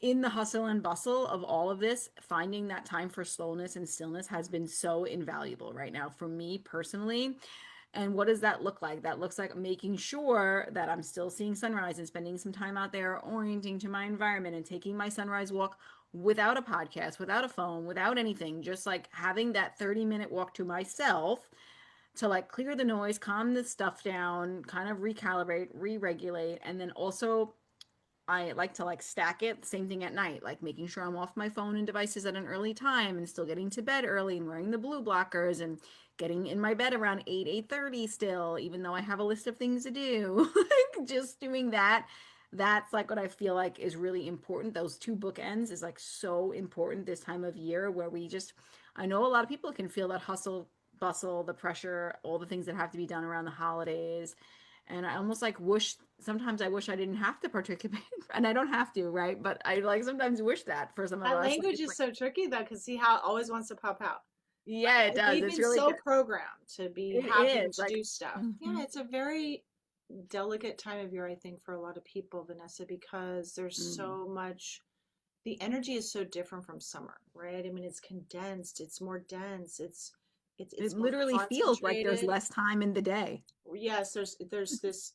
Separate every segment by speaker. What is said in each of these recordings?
Speaker 1: in the hustle and bustle of all of this, finding that time for slowness and stillness has been so invaluable right now for me personally. And what does that look like? That looks like making sure that I'm still seeing sunrise and spending some time out there orienting to my environment and taking my sunrise walk without a podcast, without a phone, without anything, just like having that 30-minute walk to myself to like clear the noise, calm the stuff down, kind of recalibrate, re-regulate, and then also I like to like stack it. Same thing at night, like making sure I'm off my phone and devices at an early time and still getting to bed early and wearing the blue blockers and getting in my bed around 8, 8:30 still, even though I have a list of things to do. Like just doing that. That's like what I feel like is really important. Those two bookends is like so important this time of year where we just I know a lot of people can feel that hustle bustle, the pressure, all the things that have to be done around the holidays. And I almost like wish sometimes I wish I didn't have to participate and I don't have to, right? But I like sometimes wish that for some of
Speaker 2: That
Speaker 1: us. Like
Speaker 2: language
Speaker 1: it's
Speaker 2: is
Speaker 1: like,
Speaker 2: so tricky though, because see how it always wants to pop out.
Speaker 1: yeah, it does.
Speaker 2: We've
Speaker 1: It's
Speaker 2: been
Speaker 1: really
Speaker 2: so
Speaker 1: good.
Speaker 2: programmed to be
Speaker 1: It
Speaker 2: having
Speaker 1: is
Speaker 2: to
Speaker 1: like
Speaker 2: do stuff. Yeah,
Speaker 1: mhm,
Speaker 2: it's a very delicate time of year, I think, for a lot of people, Vanessa, because there's
Speaker 1: mhm.
Speaker 2: so much, the energy is so different from summer, right? I mean, it's condensed, it's more dense,
Speaker 1: It
Speaker 2: it's more
Speaker 1: literally feels like there's
Speaker 2: concentrated.
Speaker 1: less time in the day.
Speaker 2: Yes, there's this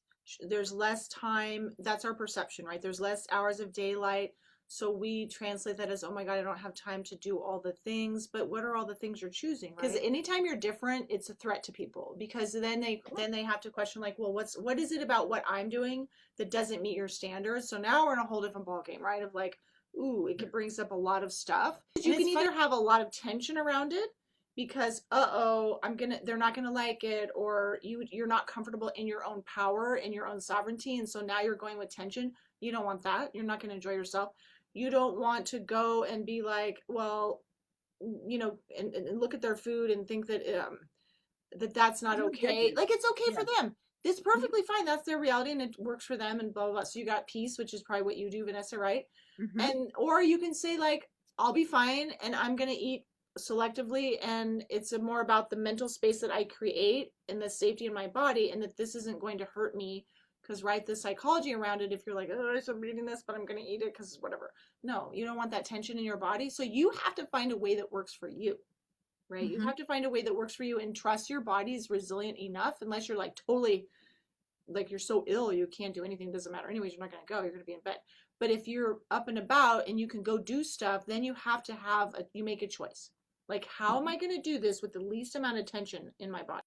Speaker 2: there's less time. That's our perception, right? There's less hours of daylight. So we translate that as, oh my God, I don't have time to do all the things. But what are all the things you're choosing, because
Speaker 1: Right.
Speaker 2: anytime you're different, it's a threat to people, because then they have to question, like, well, what is it about what I'm doing that doesn't meet your standards? So now we're in a whole different ballgame, right? Of like, ooh, brings up a lot of stuff.
Speaker 1: And
Speaker 2: You can
Speaker 1: it's funny.
Speaker 2: either have a lot of tension around it because uh-oh, they're not gonna like it, or you're not comfortable in your own power, in your own sovereignty, and so now you're going with tension. You don't want that. You're not gonna enjoy yourself. You don't want to go and be like, well, and look at their food and think that that's not
Speaker 1: There's no
Speaker 2: okay.
Speaker 1: judgment.
Speaker 2: Like, it's okay
Speaker 1: Yeah.
Speaker 2: for them. It's
Speaker 1: Mhm,
Speaker 2: perfectly fine. That's their reality and it works for them and blah blah blah. So you got peace, which is probably what you do, Vanessa, right?
Speaker 1: mhm.
Speaker 2: And or you can say, like, I'll be fine and I'm gonna eat selectively, and it's more about the mental space that I create and the safety in my body, and that this isn't going to hurt me. Because, right, the psychology around it, if you're like, oh, I'm eating this but I'm gonna eat it because whatever, no, you don't want that tension in your body. So you have to find a way that works for you, right? You
Speaker 1: Mhm.
Speaker 2: have to find a way that works for you and trust your body's resilient enough, unless you're like totally, like, you're so ill you can't do anything, doesn't matter anyways, you're not going to go, you're going to be in bed. But if you're up and about and you can go do stuff, then you have to have you make a choice, like, how am I
Speaker 1: Mhm.
Speaker 2: going to do this with the least amount of tension in my body?